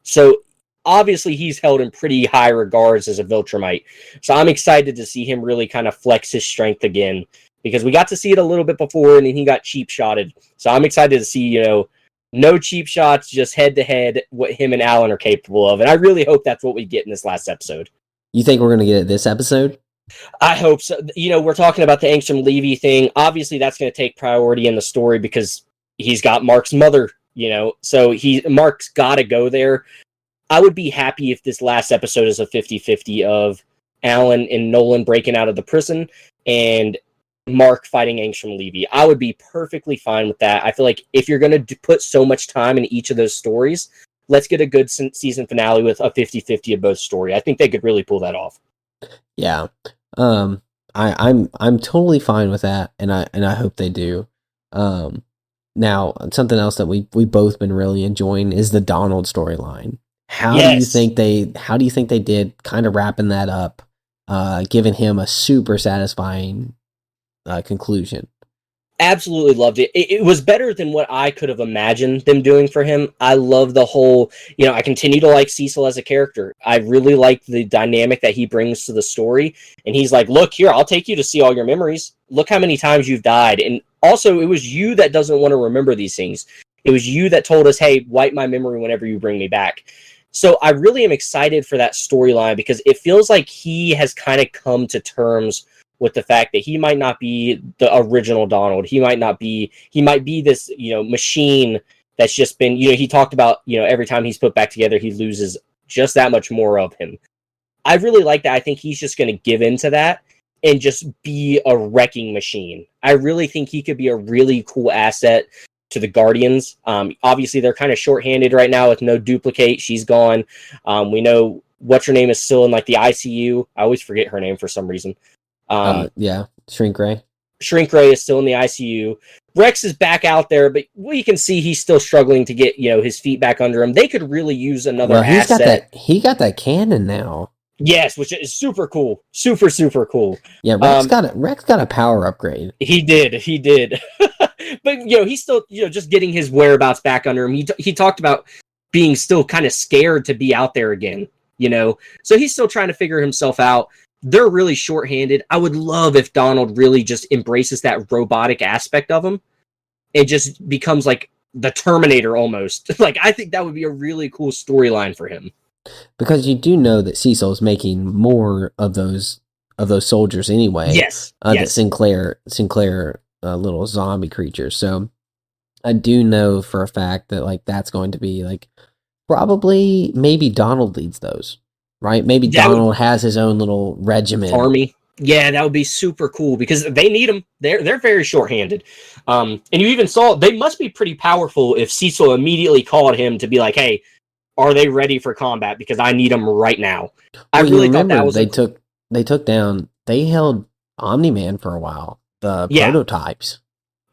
So, obviously, he's held in pretty high regards as a Viltrumite. So, I'm excited to see him really kind of flex his strength again, because we got to see it a little bit before, and then he got cheap-shotted. So, I'm excited to see, you know, no cheap shots, just head-to-head, what him and Alan are capable of. And I really hope that's what we get in this last episode. You think we're going to get it this episode? I hope so. You know, we're talking about the Angstrom Levy thing. Obviously, that's going to take priority in the story because he's got Mark's mother, you know. So Mark's got to go there. I would be happy if this last episode is a 50-50 of Alan and Nolan breaking out of the prison and Mark fighting Angstrom Levy. I would be perfectly fine with that. I feel like if you're going to put so much time in each of those stories, let's get a good season finale with a 50-50 of both story. I think they could really pull that off. Yeah. I'm totally fine with that, and I hope they do. Now, something else that we both been really enjoying is the Donald storyline. Yes. How do you think they did kind of wrapping that up, giving him a super satisfying conclusion? Absolutely loved it. It was better than what I could have imagined them doing for him. I love the whole, I continue to like Cecil as a character. I really like the dynamic that he brings to the story. And he's like, look, here, I'll take you to see all your memories. Look how many times you've died. And also, it was you that doesn't want to remember these things. It was you that told us, hey, wipe my memory whenever you bring me back. So I really am excited for that storyline because it feels like he has kind of come to terms with the fact that he might not be the original Donald. He might be this, machine that's just been, he talked about, every time he's put back together, he loses just that much more of him. I really like that. I think he's just going to give into that and just be a wrecking machine. I really think he could be a really cool asset to the Guardians. Obviously, they're kind of shorthanded right now with no duplicate. She's gone. We know what's her name is still in like the ICU. I always forget her name for some reason. Yeah, Shrink Ray. Shrink Ray is still in the ICU. Rex is back out there, but we can see he's still struggling to get his feet back under him. They could really use another asset. He got that cannon now. Yes, which is super cool, super cool. Yeah, Rex got a power upgrade. He did. But he's still just getting his whereabouts back under him. He talked about being still kind of scared to be out there again. So he's still trying to figure himself out. They're really shorthanded. I would love if Donald really just embraces that robotic aspect of him and just becomes like the Terminator almost. Like, I think that would be a really cool storyline for him. Because you do know that Cecil's making more of those soldiers anyway. Yes. That Sinclair little zombie creatures. So I do know for a fact that like that's going to be like probably maybe Donald leads those. Right? Maybe Donald has his own little regiment. Army. Yeah, that would be super cool because they need them. They're very shorthanded. And you even saw they must be pretty powerful if Cecil immediately called him to be like, hey, are they ready for combat? Because I need them right now. Well, I really thought that was they held Omni-Man for a while. The prototypes.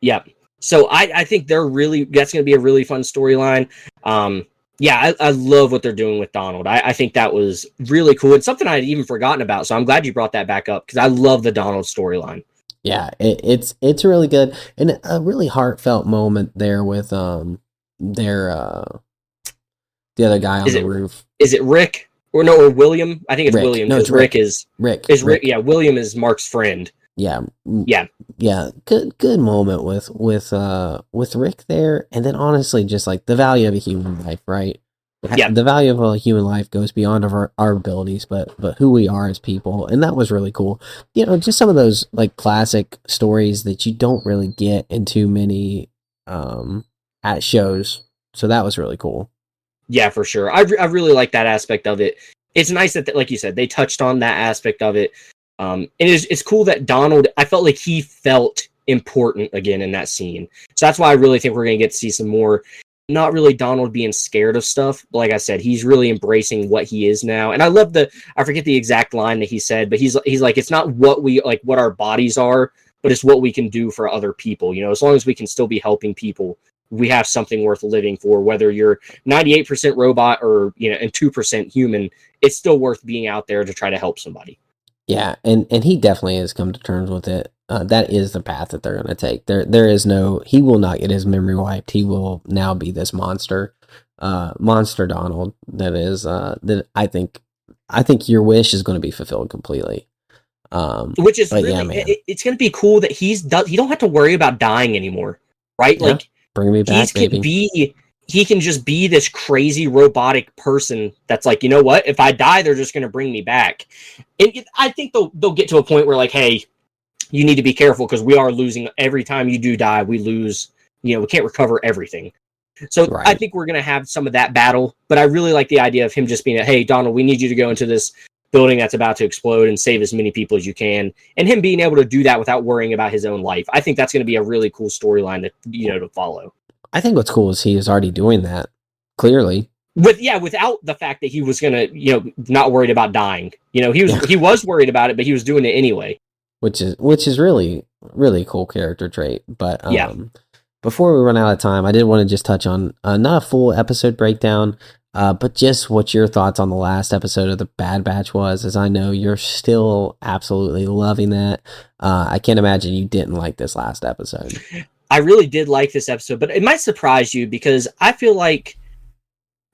Yeah. So I think that's going to be a really fun storyline. I love what they're doing with Donald. I think that was really cool. It's something I'd even forgotten about, so I'm glad you brought that back up because I love the Donald storyline. Yeah, it's really good and a really heartfelt moment there with the other guy on the roof. Is it Rick or William? I think it's Rick. William. No, it's Rick. Rick. Yeah, William is Mark's friend. Yeah. Good moment with Rick there, and then honestly, just like the value of a human life, right? Yeah. The value of a human life goes beyond our abilities, but who we are as people, and that was really cool. Just some of those like classic stories that you don't really get in too many at shows. So that was really cool. Yeah, for sure. I really like that aspect of it. It's nice that, like you said, they touched on that aspect of it. And it's cool that Donald, I felt like he felt important again in that scene. So that's why I really think we're going to get to see some more, not really Donald being scared of stuff. Like I said, he's really embracing what he is now. And I love I forget the exact line that he said, but he's like, it's not what our bodies are, but it's what we can do for other people. As long as we can still be helping people, we have something worth living for, whether you're 98% robot or, and 2% human, it's still worth being out there to try to help somebody. Yeah, and he definitely has come to terms with it. That is the path that they're going to take. There is he will not get his memory wiped. He will now be this monster Donald. That is, that I think your wish is going to be fulfilled completely. Which is really, it's going to be cool that he don't have to worry about dying anymore, right? Yeah. Like, bring me back, baby. He can just be this crazy robotic person that's like, you know what? If I die, they're just going to bring me back. And I think they'll get to a point where like, hey, you need to be careful because we are losing every time you do die. We lose, we can't recover everything. So right. I think we're going to have some of that battle. But I really like the idea of him just being hey, Donald, we need you to go into this building that's about to explode and save as many people as you can. And him being able to do that without worrying about his own life. I think that's going to be a really cool storyline to follow. I think what's cool is he is already doing that, clearly. Without the fact that he was gonna, not worried about dying. He was worried about it, but he was doing it anyway. Which is really, really cool character trait. But before we run out of time, I did want to just touch on not a full episode breakdown, but just what your thoughts on the last episode of the Bad Batch was, as I know you're still absolutely loving that. I can't imagine you didn't like this last episode. I really did like this episode, but it might surprise you because I feel like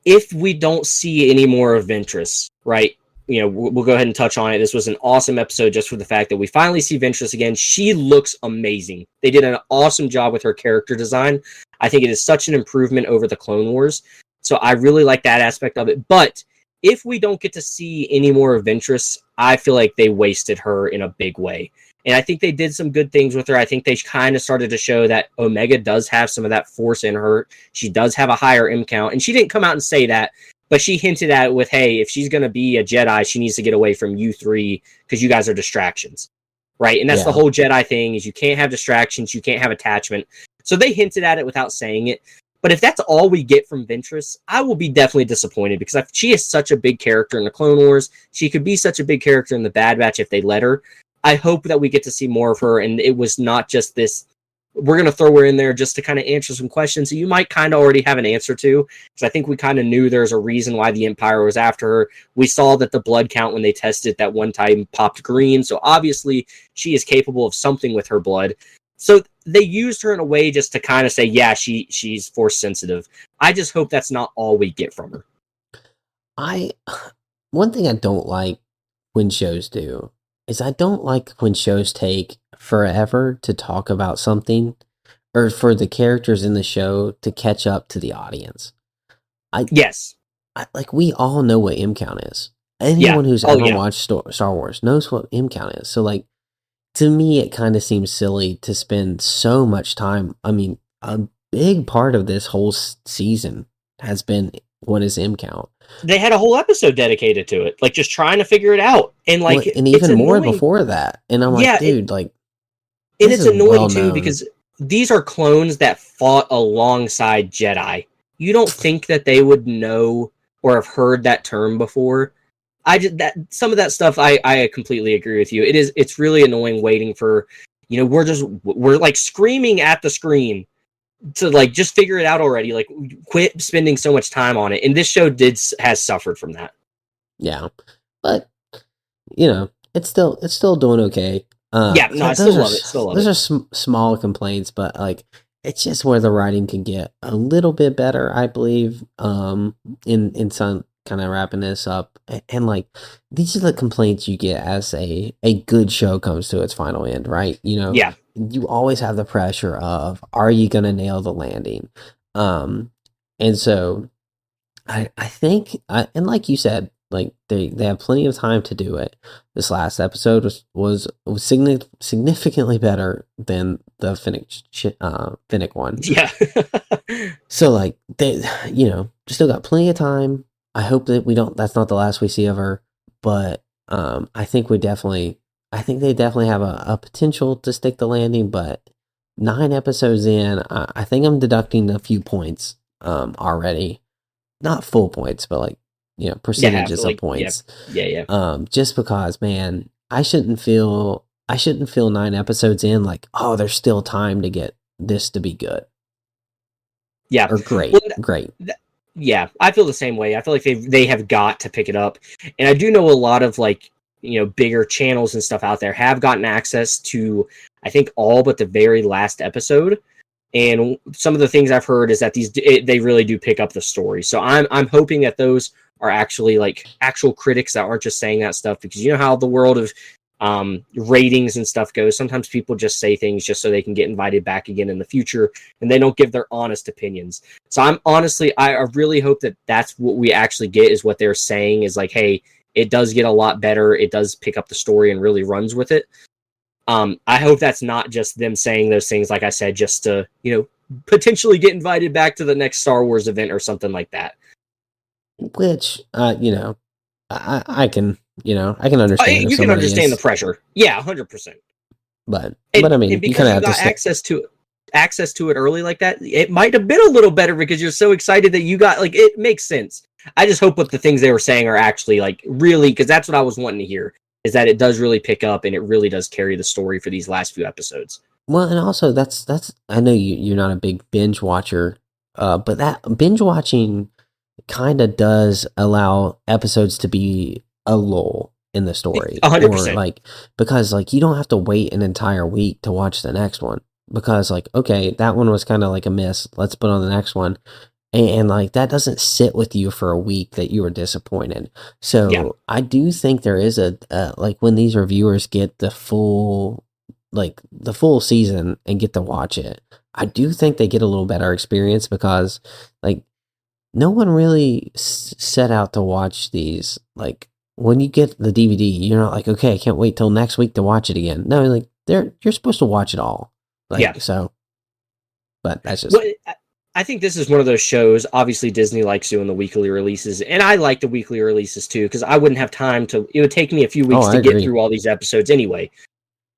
if we don't see any more of Ventress, right? You know, we'll go ahead and touch on it. This was an awesome episode just for the fact that we finally see Ventress again. She looks amazing. They did an awesome job with her character design. I think it is such an improvement over the Clone Wars. So I really like that aspect of it. But if we don't get to see any more of Ventress, I feel like they wasted her in a big way. And I think they did some good things with her. I think they kind of started to show that Omega does have some of that force in her. She does have a higher M count. And she didn't come out and say that, but she hinted at it with, hey, if she's going to be a Jedi, she needs to get away from you three because you guys are distractions. Right? And that's the whole Jedi thing is you can't have distractions. You can't have attachment. So they hinted at it without saying it. But if that's all we get from Ventress, I will be definitely disappointed because she is such a big character in the Clone Wars. She could be such a big character in the Bad Batch if they let her. I hope that we get to see more of her, and it was not just this, we're going to throw her in there just to kind of answer some questions that you might kind of already have an answer to, because I think we kind of knew there's a reason why the Empire was after her. We saw that the blood count when they tested that one time popped green, so obviously she is capable of something with her blood. So they used her in a way just to kind of say, yeah, she's force sensitive. I just hope that's not all we get from her. One thing I don't like when shows do is I don't like when shows take forever to talk about something or for the characters in the show to catch up to the audience. Yes. Like, we all know what M count is. Anyone who's ever watched Star Wars knows what M count is. So, like, to me, it kind of seems silly to spend so much time. I mean, a big part of this whole season has been what is M count. They had a whole episode dedicated to it, like just trying to figure it out, and like, and even more before that. And I'm like, dude, like, and it's annoying too because these are clones that fought alongside Jedi. You don't think that they would know or have heard that term before. Some of that stuff I completely agree with you. It's really annoying waiting for, you know, we're like screaming at the screen to like just figure it out already. Like, quit spending so much time on it. And this show has suffered from that. Yeah, but you know, it's still doing okay. Yeah, no, I still love it. Those are small complaints, but like, it's just where the writing can get a little bit better, I believe. In some kind of wrapping this up, and like, these are the complaints you get as a good show comes to its final end, right? You know, yeah, you always have the pressure of, are you gonna nail the landing? And so I think, and like you said, like, they have plenty of time to do it. This last episode was significantly better than the Finnick one. Yeah. So like, they, you know, still got plenty of time. I hope that that's not the last we see of her, but I think they definitely have a potential to stick the landing. But 9 episodes in, I think I'm deducting a few points already, not full points, but like, you know, percentages of points. Yeah. Just because, man, I shouldn't feel 9 episodes in like, oh, there's still time to get this to be good. Yeah, or great. Yeah, I feel the same way. I feel like they have got to pick it up, and I do know a lot of, like, you know, bigger channels and stuff out there have gotten access to, I think, all but the very last episode. And some of the things I've heard is that they really do pick up the story. So I'm hoping that those are actually like actual critics that aren't just saying that stuff, because you know how the world of ratings and stuff goes. Sometimes people just say things just so they can get invited back again in the future, and they don't give their honest opinions. So I really hope that that's what we actually get, is what they're saying is like, hey, it does get a lot better. It does pick up the story and really runs with it. I hope that's not just them saying those things, like I said, just to, you know, potentially get invited back to the next Star Wars event or something like that. Which, you know, I can understand. You can understand the pressure. Yeah, 100%. But I mean, because you got access to it early like that, it might have been a little better because you're so excited that you got, like, it makes sense. I just hope what the things they were saying are actually, like, really, because that's what I was wanting to hear, is that it does really pick up and it really does carry the story for these last few episodes. Well, and also that's I know you're not a big binge watcher, but that binge watching kind of does allow episodes to be a lull in the story, or 100%. like because like you don't have to wait an entire week to watch the next one because like okay, that one was kind of like a miss. Let's put on the next one. And like that doesn't sit with you for a week that you were disappointed. Yeah. So I do think there is like when these reviewers get the full season and get to watch it, I do think they get a little better experience because like no one really set out to watch these. Like when you get the DVD, you're not like, okay, I can't wait till next week to watch it again. No, like you're supposed to watch it all. Yeah. Like so, but that's just Well, I think this is one of those shows. Obviously, Disney likes doing the weekly releases, and I like the weekly releases too because I wouldn't have time to. It would take me a few oh, weeks I to get agree. through all these episodes anyway.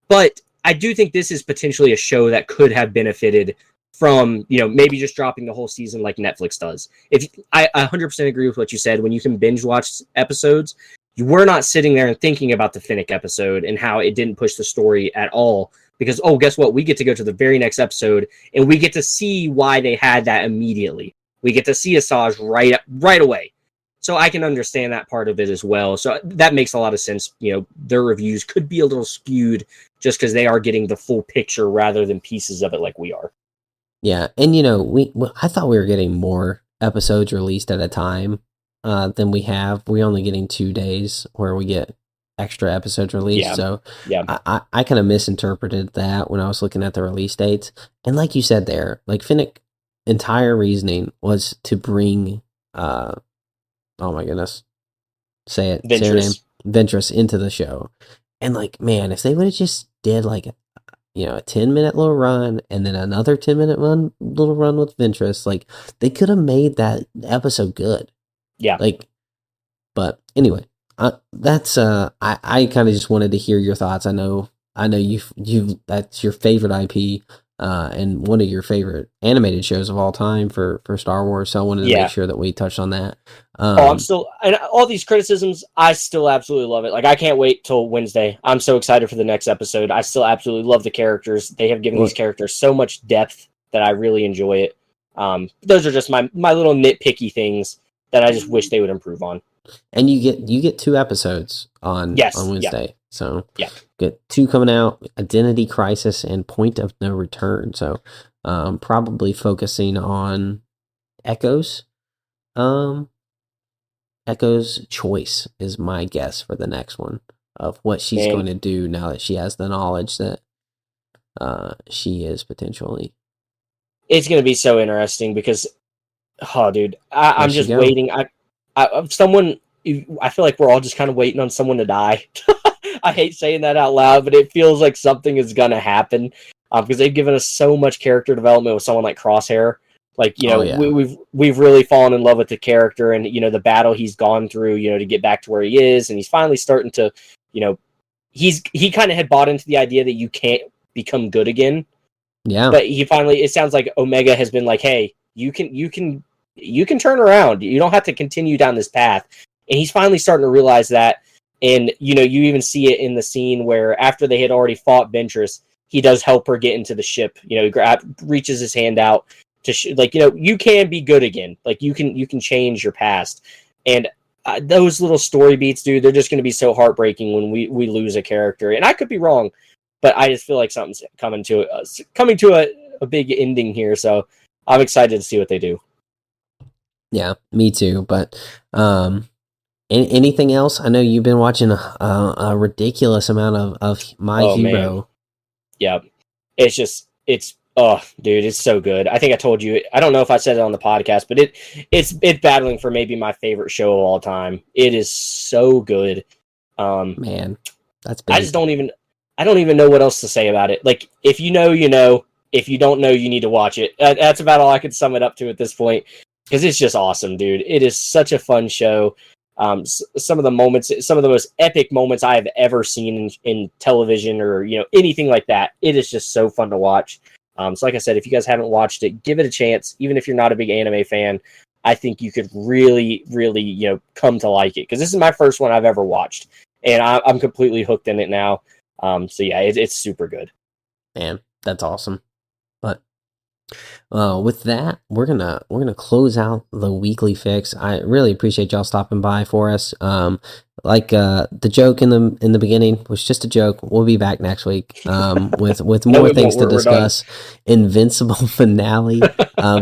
But I do think this is potentially a show that could have benefited from, maybe just dropping the whole season like Netflix does. If I 100% agree with what you said, when you can binge watch episodes, you were not sitting there and thinking about the Finnick episode and how it didn't push the story at all. Because, oh, guess what? We get to go to the very next episode and we get to see why they had that immediately. We get to see Asajj right away. So I can understand that part of it as well. So that makes a lot of sense. Their reviews could be a little skewed just because they are getting the full picture rather than pieces of it like we are. Yeah, and I thought we were getting more episodes released at a time than we have. We're only getting 2 days where we get extra episodes released. Yeah. So Yeah. I kind of misinterpreted that when I was looking at the release dates. And like you said there, like Finnick entire reasoning was to bring oh my goodness. Say her name. Ventress. Ventress into the show. And like, man, if they would have just did like a 10-minute little run and then another 10-minute little run with Ventress, like they could have made that episode good. Yeah. Like, but anyway, that's I kind of just wanted to hear your thoughts. I know you that's your favorite IP and one of your favorite animated shows of all time for Star Wars. So I wanted to make sure that we touched on that. I'm still, and all these criticisms, I still absolutely love it. Like I can't wait till Wednesday. I'm so excited for the next episode. I still absolutely love the characters. They have given these characters so much depth that I really enjoy it. Those are just my little nitpicky things that I just wish they would improve on. And you get 2 episodes on Wednesday. Yeah. So get 2 coming out: Identity Crisis and Point of No Return. So probably focusing on Echo's choice is my guess for the next one of what she's going to do now that she has the knowledge that she is potentially. It's going to be so interesting because, oh, dude, I'm just waiting. I feel like we're all just kind of waiting on someone to die. I hate saying that out loud, but it feels like something is going to happen because they've given us so much character development with someone like Crosshair. Like, we've really fallen in love with the character and, the battle he's gone through, to get back to where he is. And he's finally starting to, he kind of had bought into the idea that you can't become good again. Yeah. But it sounds like Omega has been like, hey, you can turn around. You don't have to continue down this path. And he's finally starting to realize that. And, you even see it in the scene where after they had already fought Ventress, he does help her get into the ship. He reaches his hand out to you can be good again. Like you can change your past. And those little story beats, dude, they're just going to be so heartbreaking when we lose a character. And I could be wrong, but I just feel like something's coming to a big ending here. So I'm excited to see what they do. Yeah, me too. But anything else? I know you've been watching a ridiculous amount of My Hero. Man. Yeah, it's oh, dude, it's so good. I think I told you. I don't know if I said it on the podcast, but it's battling for maybe my favorite show of all time. It is so good. Man, that's big. I don't even know what else to say about it. Like, if you know, you know. If you don't know, you need to watch it. That's about all I could sum it up to at this point, because it's just awesome, dude. It is such a fun show. Some of the most epic moments I have ever seen in television or anything like that. It is just so fun to watch. So like I said, if you guys haven't watched it, give it a chance. Even if you're not a big anime fan, I think you could really, really come to like it, because this is my first one I've ever watched, and I'm completely hooked in it now. So yeah, it's super good. Man, That's awesome. But with that, we're gonna close out the weekly fix. I really appreciate y'all stopping by for us. The joke in the beginning was just a joke. We'll be back next week with No, more we things won't. to We're done. discuss. Invincible finale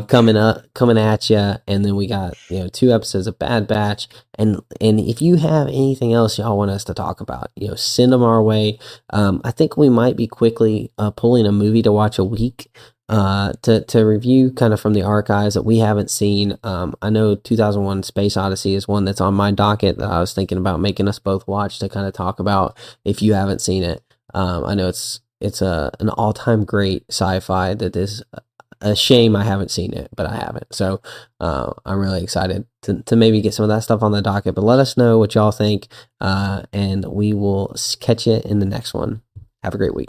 coming at you, and then we got 2 episodes of Bad Batch. And if you have anything else y'all want us to talk about, send them our way. I think we might be quickly pulling a movie to watch a week to review kind of from the archives that we haven't seen. I know 2001 Space Odyssey is one that's on my docket that I was thinking about making us both watch to kind of talk about if you haven't seen it. I know it's an all-time great sci-fi that is a shame I haven't seen it, but I haven't. So I'm really excited to maybe get some of that stuff on the docket, but let us know what y'all think, and we will catch you in the next one. Have a great week.